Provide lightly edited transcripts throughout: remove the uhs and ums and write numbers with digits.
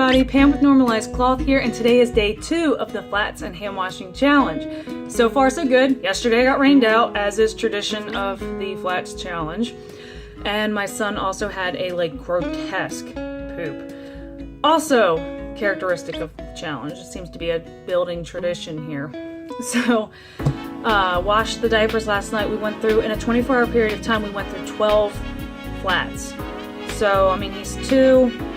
everybody, Pam with Normalize Cloth here, and today is day 2 of the Flats and Hand Washing Challenge. So far so good. Yesterday I got rained out, as is tradition of the Flats Challenge. And my son also had a grotesque poop. Also characteristic of the challenge. It seems to be a building tradition here. So, washed the diapers last night. We went through, in a 24-hour period of time, we went through 12 flats. So, I mean, he's 2.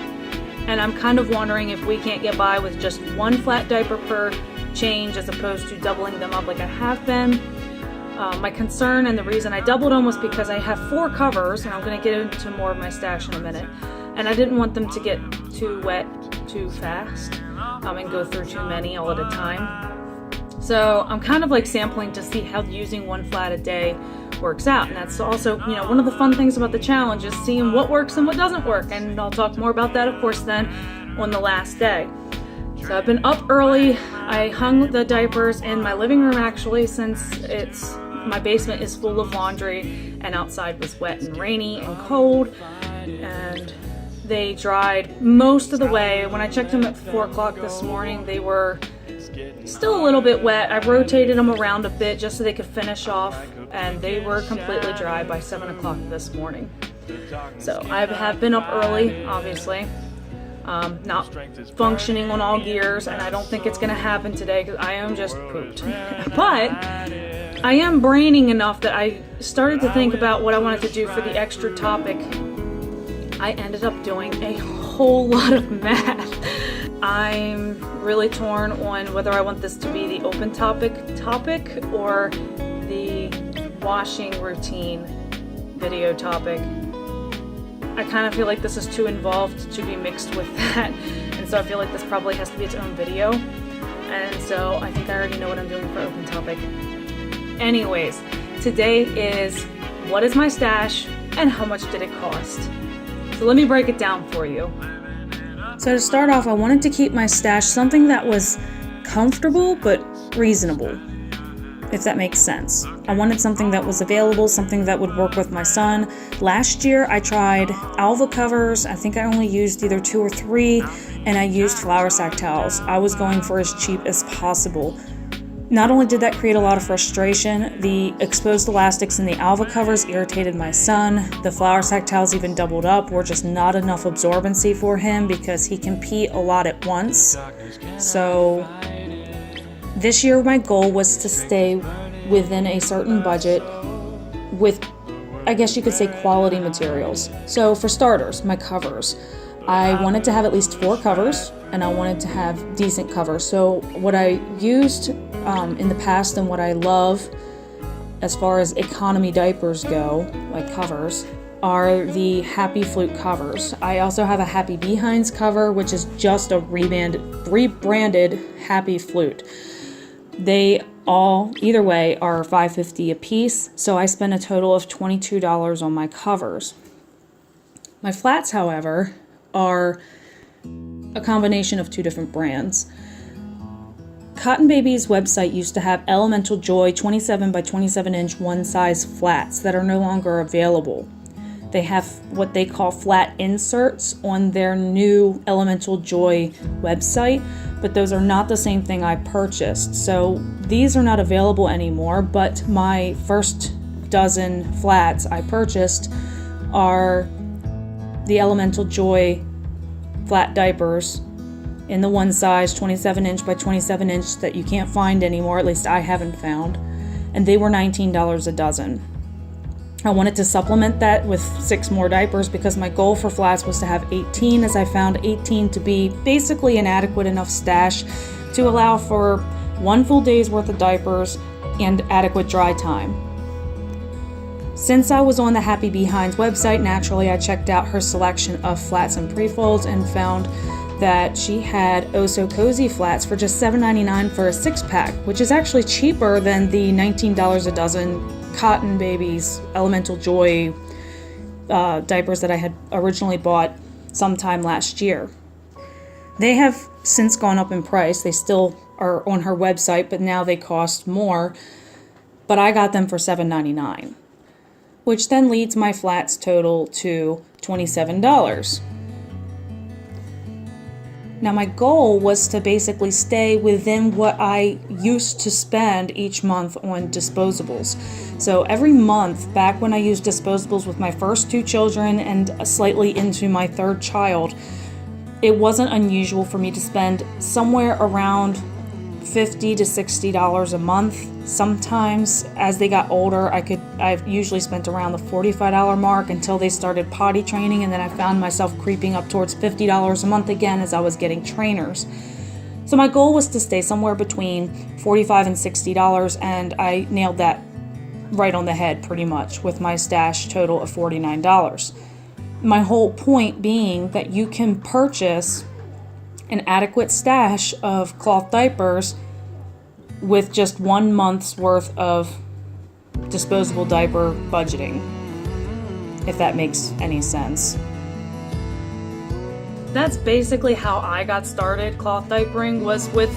And I'm kind of wondering if we can't get by with just one flat diaper per change as opposed to doubling them up like I have been. My concern and the reason I doubled them was because I have 4 covers, and I'm going to get into more of my stash in a minute. And I didn't want them to get too wet too fast and go through too many all at a time. So I'm kind of sampling to see how using one flat a day works out, and that's also, one of the fun things about the challenge is seeing what works and what doesn't work, and I'll talk more about that, of course, then on the last day. So I've been up early. I hung the diapers in my living room, actually, since my basement is full of laundry and outside was wet and rainy and cold, and they dried most of the way. When I checked them at 4 o'clock this morning, they were still a little bit wet. I rotated them around a bit just so they could finish off, and they were completely dry by 7 o'clock this morning. So I have been up early, obviously, not functioning on all gears, and I don't think it's going to happen today because I am just pooped. But I am braining enough that I started to think about what I wanted to do for the extra topic. I ended up doing a whole lot of math. I'm really torn on whether I want this to be the open topic or the washing routine video topic. I kind of feel like this is too involved to be mixed with that, and so I feel like this probably has to be its own video, and so I think I already know what I'm doing for open topic. Anyways, today is what is my stash and how much did it cost? So let me break it down for you. So to start off, I wanted to keep my stash something that was comfortable but reasonable, if that makes sense. I wanted something that was available, something that would work with my son. Last year I tried Alva covers. I think I only used either 2 or 3, and I used flour sack towels. I was going for as cheap as possible. Not only did that create a lot of frustration, the exposed elastics in the Alva covers irritated my son. The flour sack towels even doubled up, were just not enough absorbency for him because he can pee a lot at once. So this year my goal was to stay within a certain budget with, I guess you could say, quality materials. So for starters, my covers. I wanted to have at least 4 covers, and I wanted to have decent covers. So what I used in the past and what I love as far as economy diapers go, like covers, are the Happy Flute covers. I also have a Happy Behinds cover, which is just a rebranded Happy Flute. They all, either way, are $5.50 a piece, so I spent a total of $22 on my covers. My flats, however, are a combination of 2 different brands. Cotton Baby's website used to have Elemental Joy 27 by 27 inch one size flats that are no longer available. They have what they call flat inserts on their new Elemental Joy website, but those are not the same thing I purchased. So these are not available anymore, but my first dozen flats I purchased are the Elemental Joy flat diapers in the one size 27 inch by 27 inch that you can't find anymore, at least I haven't found, and they were $19 a dozen. I wanted to supplement that with 6 more diapers because my goal for flats was to have 18, as I found 18 to be basically an adequate enough stash to allow for 1 full day's worth of diapers and adequate dry time. Since I was on the Happy Behinds website, naturally I checked out her selection of flats and pre-folds and found that she had Oh So Cozy flats for just $7.99 for a 6-pack, which is actually cheaper than the $19 a dozen Cotton Baby's Elemental Joy diapers that I had originally bought sometime last year. They have since gone up in price. They still are on her website, but now they cost more. But I got them for $7.99. Which then leads my flats total to $27. Now my goal was to basically stay within what I used to spend each month on disposables. So every month, back when I used disposables with my first 2 children and slightly into my 3rd child, it wasn't unusual for me to spend somewhere around $50 to $60 a month. Sometimes as they got older, I've usually spent around the $45 mark until they started potty training, and then I found myself creeping up towards $50 a month again as I was getting trainers. So my goal was to stay somewhere between $45 and $60, and I nailed that right on the head pretty much with my stash total of $49. My whole point being that you can purchase an adequate stash of cloth diapers with just 1 month's worth of disposable diaper budgeting, if that makes any sense. That's basically how I got started cloth diapering, was with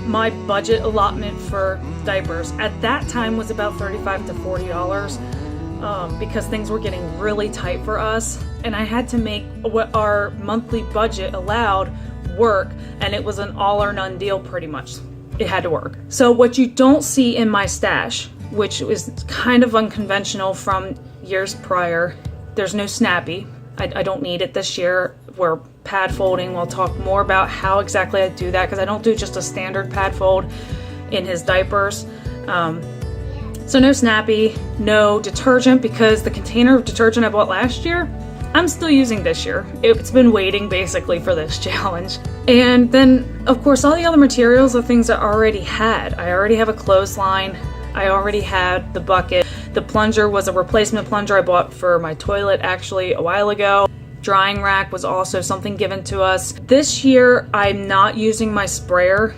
my budget allotment for diapers. At that time was about $35 to $40 because things were getting really tight for us, and I had to make what our monthly budget allowed work, and it was an all or none deal pretty much. It had to work. So what you don't see in my stash, which is kind of unconventional from years prior, there's no snappy. I don't need it this year. We're pad folding. We'll talk more about how exactly I do that, because I don't do just a standard pad fold in his diapers. So no snappy, no detergent, because the container of detergent I bought last year, I'm still using this year. It's been waiting basically for this challenge. And then, of course, all the other materials are things I already had. I already have a clothesline. I already had the bucket. The plunger was a replacement plunger I bought for my toilet actually a while ago. Drying rack was also something given to us. This year, I'm not using my sprayer.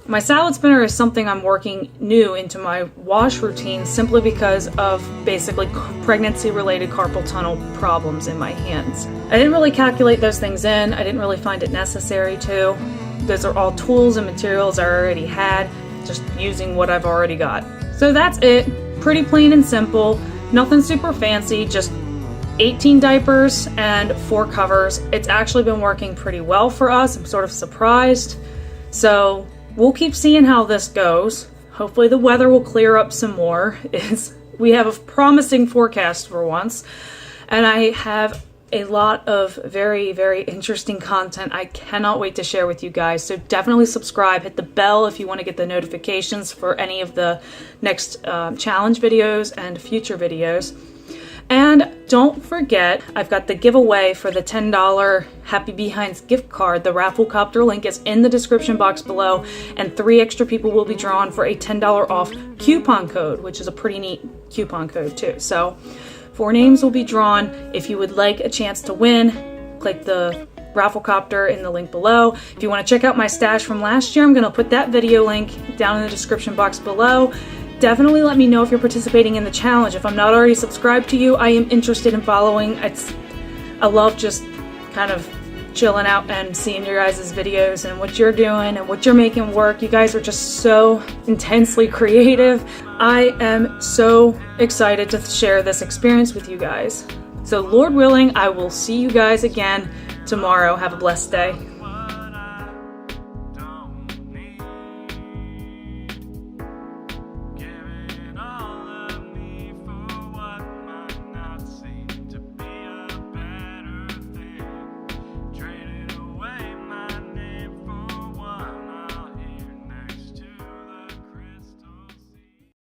My salad spinner is something I'm working new into my wash routine simply because of basically pregnancy-related carpal tunnel problems in my hands. I didn't really calculate those things in. I didn't really find it necessary to. Those are all tools and materials I already had, just using what I've already got. So that's it. Pretty plain and simple. Nothing super fancy, just 18 diapers and 4 covers. It's actually been working pretty well for us. I'm sort of surprised. So we'll keep seeing how this goes. Hopefully the weather will clear up some more. We have a promising forecast for once. And I have a lot of very, very interesting content I cannot wait to share with you guys. So definitely subscribe, hit the bell if you want to get the notifications for any of the next challenge videos and future videos. And don't forget, I've got the giveaway for the $10 Happy Behinds gift card. The Rafflecopter link is in the description box below, and 3 extra people will be drawn for a $10 off coupon code, which is a pretty neat coupon code too. So 4 names will be drawn. If you would like a chance to win, click the Rafflecopter in the link below. If you want to check out my stash from last year, I'm going to put that video link down in the description box below. Definitely let me know if you're participating in the challenge. If I'm not already subscribed to you, I am interested in following. I love just kind of chilling out and seeing your guys' videos and what you're doing and what you're making work. You guys are just so intensely creative. I am so excited to share this experience with you guys. So Lord willing, I will see you guys again tomorrow. Have a blessed day.